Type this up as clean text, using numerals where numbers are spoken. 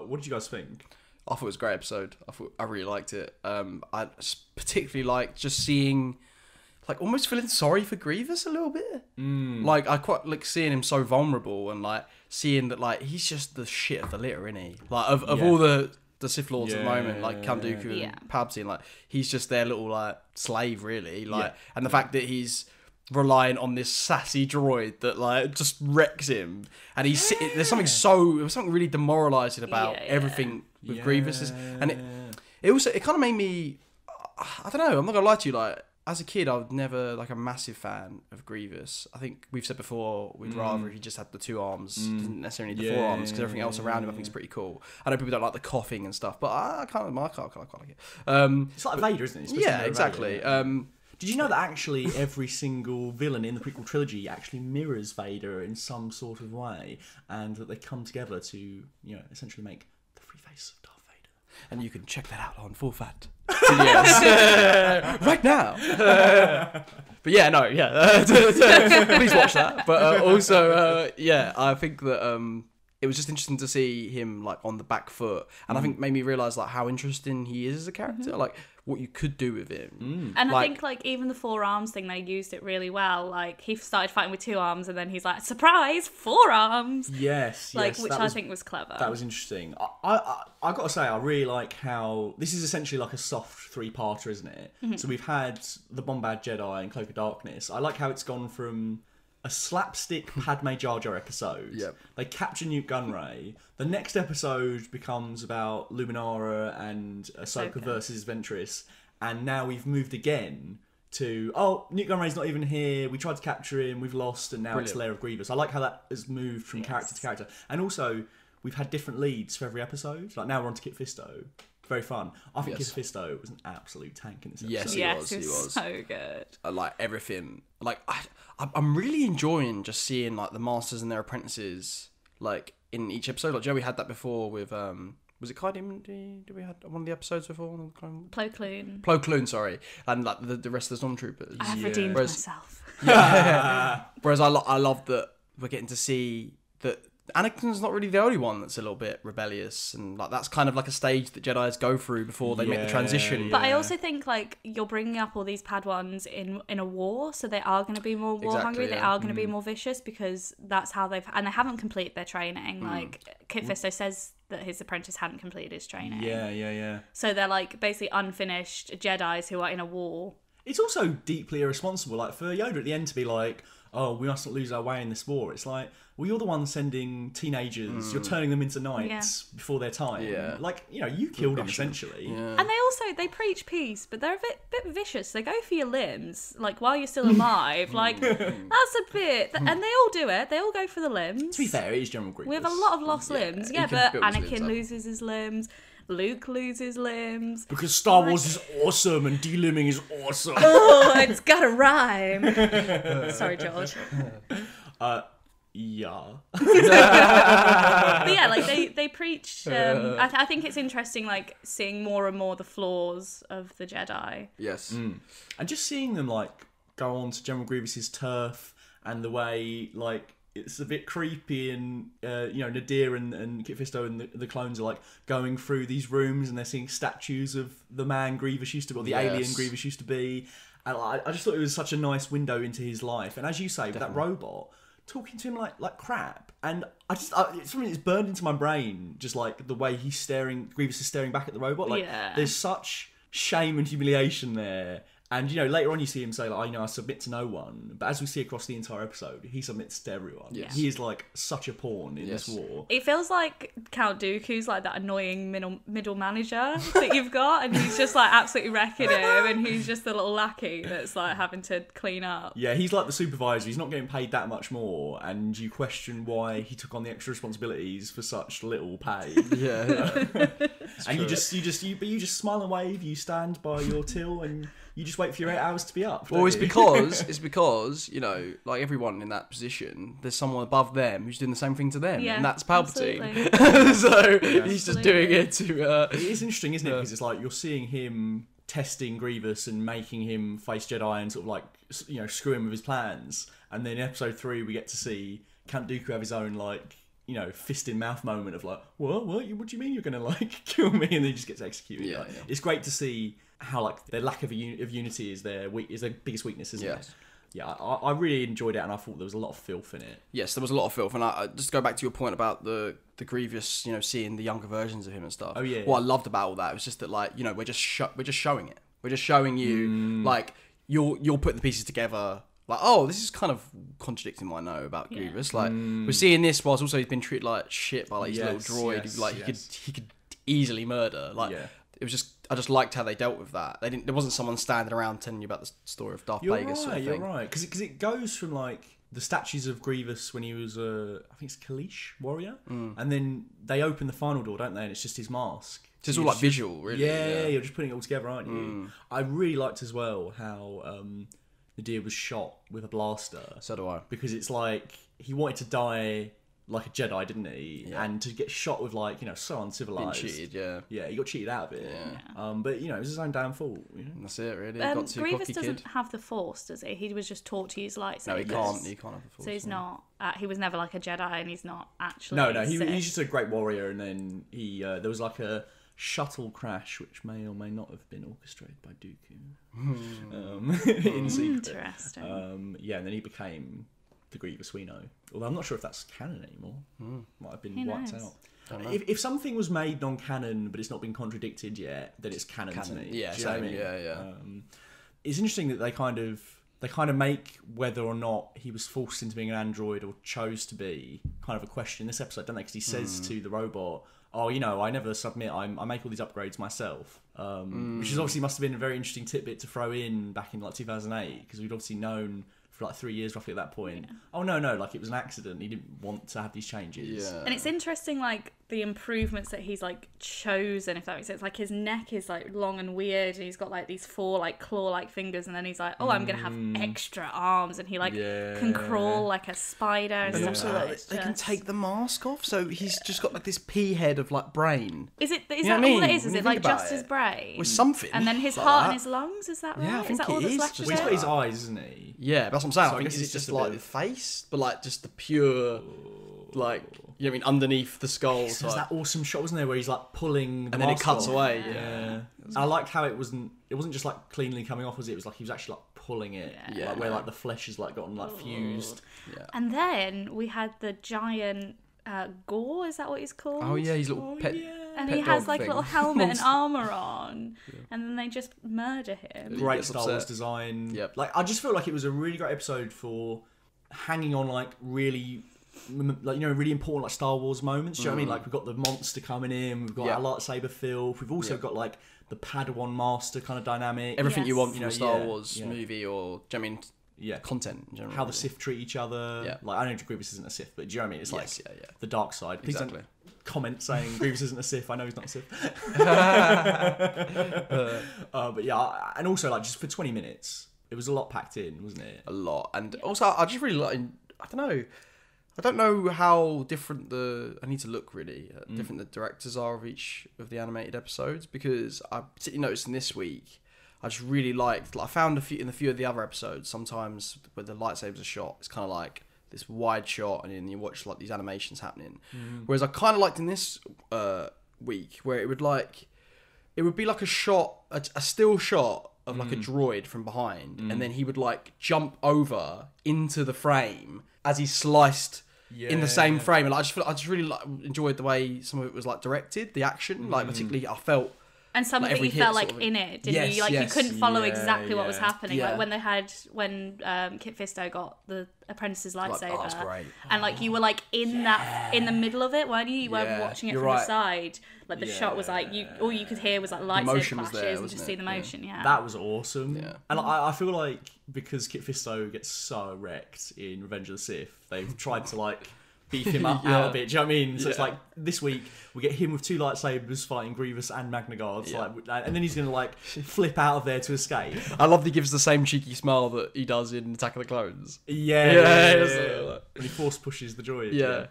what did you guys think? I thought it was a great episode. I really liked it. I particularly liked just seeing, like, almost feeling sorry for Grievous a little bit. Like, I quite like seeing him so vulnerable and like seeing that like he's just the shit of the litter, isn't he? Like of all the Sith Lords at the moment, like Count Dooku and Palpatine, like he's just their little like slave, really. Like, and the fact that he's reliant on this sassy droid that like just wrecks him, and there's something really demoralizing about everything with Grievous, and it kind of made me, I don't know, I'm not gonna lie to you, like as a kid I was never like a massive fan of Grievous. I think we've said before we'd rather if he just had the 2 arms, didn't necessarily need the 4 arms, because everything else around him I think is pretty cool. I know people don't like the coughing and stuff, but I quite like it. It's like Vader, isn't it? Yeah, exactly. Did you know that actually every single villain in the prequel trilogy actually mirrors Vader in some sort of way, and that they come together to, you know, essentially make the free face of Darth Vader? And you can check that out on Full Fat Videos right now. But yeah, no, yeah, please watch that. But also, yeah, I think that it was just interesting to see him like on the back foot, and I think made me realise like how interesting he is as a character, like what you could do with him. And I think like even the 4 arms thing, they used it really well. Like he started fighting with 2 arms, and then he's like, surprise, 4 arms. Yes, which I think was clever. That was interesting. I got to say, I really like how this is essentially like a soft 3-parter, isn't it? So we've had the Bombad Jedi and Cloak of Darkness. I like how it's gone from a slapstick Padme Jar Jar episode. Yep. They capture Newt Gunray. The next episode becomes about Luminara and Ahsoka versus Ventress. And now we've moved again to, Newt Gunray's not even here. We tried to capture him. We've lost. And now it's Lair of Grievous. I like how that has moved from character to character. And also, we've had different leads for every episode. Like now we're on to Kit Fisto. Very fun. I think Kit Fisto was an absolute tank in this episode. Yes, he was. So good. Like everything. Like I'm really enjoying just seeing like the masters and their apprentices like in each episode. Like Joey had that before with was it Kaidin? Did we had one of the episodes before? Plo Koon. Plo Koon, sorry, and like the rest of the stormtroopers. I have redeemed myself. Yeah. Whereas I love that we're getting to see that Anakin's not really the only one that's a little bit rebellious, and like that's kind of like a stage that Jedis go through before they make the transition. But I also think like you're bringing up all these Padawans in a war, so they are going to be more war hungry. They are going to be more vicious because that's how they haven't completed their training. Like Kit Fisto says that his apprentice hadn't completed his training. Yeah. So they're like basically unfinished Jedis who are in a war. It's also deeply irresponsible. Like for Yoda at the end to be like, "Oh, we mustn't lose our way in this war." It's like, well, you're the one sending teenagers. You're turning them into knights before their time. Yeah. Like, you know, you killed them essentially. Yeah. And they preach peace, but they're a bit vicious. They go for your limbs, like while you're still alive. Like that's a bit, and they all do it. They all go for the limbs. To be fair, it is General Grievous. We have a lot of lost limbs. Yeah, but Anakin loses his limbs. Luke loses limbs. Because Star Wars is awesome and delimbing is awesome. Oh, it's gotta rhyme. Sorry, George. Yeah. But yeah, like they preach. I think it's interesting, like seeing more and more the flaws of the Jedi. Yes. And just seeing them like go on to General Grievous's turf, and the way like it's a bit creepy, and you know, Nahdar and Kit Fisto and the clones are like going through these rooms, and they're seeing statues of the man Grievous used to be, or the alien Grievous used to be. And I just thought it was such a nice window into his life. And as you say, with that robot talking to him like crap, and it's something that's burned into my brain, just like the way Grievous is staring back at the robot. Like there's such shame and humiliation there. And, you know, later on you see him say, like, I submit to no one. But as we see across the entire episode, he submits to everyone. Yes. He is, like, such a pawn in this war. It feels like Count Dooku's, like, that annoying middle manager that you've got. And he's just, like, absolutely wrecking him. And he's just the little lackey that's, like, having to clean up. Yeah, he's like the supervisor. He's not getting paid that much more. And you question why he took on the extra responsibilities for such little pay. Yeah. And you just smile and wave. You stand by your till and you just wait for your 8 hours to be up. Well, it's because, you know, like everyone in that position, there's someone above them who's doing the same thing to them, and that's Palpatine. So he's just doing it to. It is interesting, isn't it? Because it's like you're seeing him testing Grievous and making him face Jedi and sort of like, you know, screw him with his plans. And then in episode 3, we get to see Count Dooku have his own like, you know, fist in mouth moment of like, what do you mean you're gonna like kill me? And then he just gets executed. Yeah, like, yeah. It's great to see how like their lack of unity is their biggest weakness, isn't it? Yeah, I really enjoyed it, and I thought there was a lot of filth in it. Yes, there was a lot of filth, and I just go back to your point about the Grievous, you know, seeing the younger versions of him and stuff. Oh yeah. What I loved about all that was just that, like, you know, we're just showing it. We're just showing you, like, you're putting the pieces together. Like, oh, this is kind of contradicting what I know about Grievous. Like, we're seeing this whilst also he's been treated like shit by like his little droid. Who, like, he could easily murder. Like, it was just, I just liked how they dealt with that. There wasn't someone standing around telling you about the story of Darth Plagueis. Sort of thing. You're right. Because it goes from like the statues of Grievous when he was I think it's Kaleesh warrior, and then they open the final door, don't they? And it's just his mask. So it's all like visual, really. Yeah, you're just putting it all together, aren't you? I really liked as well how Nadir was shot with a blaster. So do I. Because it's like he wanted to die like a Jedi, didn't he? Yeah. And to get shot with like, you know, so uncivilized. Being cheated, yeah. Yeah, he got cheated out of it. Yeah. But you know, it was his own damn fault. You know? That's it, really. Got too Grievous cocky doesn't kid. have the Force, does he? He was just taught to use lightsabers. No, he can't. He can't have the Force. So he's not. He was never like a Jedi, and he's not actually. No, he's just a great warrior. And then he there was like a shuttle crash, which may or may not have been orchestrated by Dooku in secret. Interesting. Yeah, and then he became the Grievous we know. Although I'm not sure if that's canon anymore. Might have been wiped out. If something was made non-canon but it's not been contradicted yet, then it's canon to me. Yeah, do you know what I mean? yeah. It's interesting that they kind of make whether or not he was forced into being an android or chose to be kind of a question in this episode, don't they? Because he says to the robot, oh, you know, I never submit, I make all these upgrades myself. Which is obviously must have been a very interesting tidbit to throw in back in like 2008, because we'd obviously known for like 3 years roughly at that point. Oh no, like it was an accident. He didn't want to have these changes. Yeah. And it's interesting, like the improvements that he's like chosen, if that makes sense. Like his neck is like long and weird, and he's got like these 4 like claw-like fingers, and then he's like, oh, I'm gonna have extra arms, and he like can crawl like a spider. And But stuff also, like like, that. they can take the mask off, so he's just got like this pea head of like brain. Is that You know all what I mean? it is? When Is you it like think about just his it. brain? With something. And then his like heart that. and his lungs, is that right? Yeah, I think is that all it that's is. left Just of Well, he's it? got his eyes, isn't he? Yeah, that's what I'm saying. So I I think guess it's it's just just a like bit the face, but like just the pure, like, you know what I mean, underneath the skull. So there's that awesome shot, wasn't there, where he's like pulling the and then it mask cuts off? away. Yeah. I liked how it wasn't just like cleanly coming off, was it? It was like he was actually like pulling it, Yeah. like where like the flesh has like gotten like fused. Yeah. And then we had the giant Gore, is that what he's called? Oh yeah, he's little pet. And pet he has dog like a thing. little helmet and Monster. armor on, and then they just murder him. He Great gets Star Wars upset. design. Yep. Like I just feel like it was a really great episode for hanging on like really, like, you know, really important like Star Wars moments. Do you know what I mean? Like we've got the monster coming in, we've got Yeah. our lightsaber filth, we've also got like the Padawan master kind of dynamic. Everything you Yes. want from You know, a Star yeah, Wars yeah. movie or, do you know what I mean, Yeah. content in general. How the Sith treat each other. Yeah. Like I know Grievous isn't a Sith, but do you know what I mean? It's like Yes, yeah. the dark side. Please Exactly. don't comment saying Grievous isn't a Sith. I know he's not a Sith. But yeah, and also like just for 20 minutes, it was a lot packed in, wasn't it? A lot. And also, I just really like, I don't know how different I need to look really, different the directors are of each of the animated episodes, because I particularly noticed in this week, I just really liked, like, I found in a few of the other episodes, sometimes where the lightsabers are shot, it's kind of like this wide shot, and then you watch like these animations happening. Whereas I kind of liked in this week, where it would be like a shot, a still shot of like a droid from behind, and then he would like jump over into the frame as he's sliced in the same frame. And I just really like enjoyed the way some of it was like directed, the action, like particularly I felt. And some Like of it every you hit felt sort like of- in it, didn't Yes, you? Like yes. you couldn't follow Yeah, exactly what was yeah. happening. Yeah. Like when Kit Fisto got the apprentice's lightsaber, oh, that's great. and like you were like in the middle of it, weren't you? You weren't Yeah, watching it you're from the right. side. Like the shot was like all you could hear was like lightsaber motion was flashes there, and wasn't just it? see the Yeah. motion. Yeah, That was awesome. Yeah. And I feel like because Kit Fisto gets so wrecked in Revenge of the Sith, they've tried to like beef him up Yeah. out a bit. Do you know what I mean? So it's Yeah. like this week we get him with 2 lightsabers fighting Grievous and Magna Guards, Yeah. like, and then he's gonna like flip out of there to escape. I love that he gives the same cheeky smile that he does in Attack of the Clones. Yeah, Yeah, yeah, it's yeah. like- When he force pushes the droid. Yeah.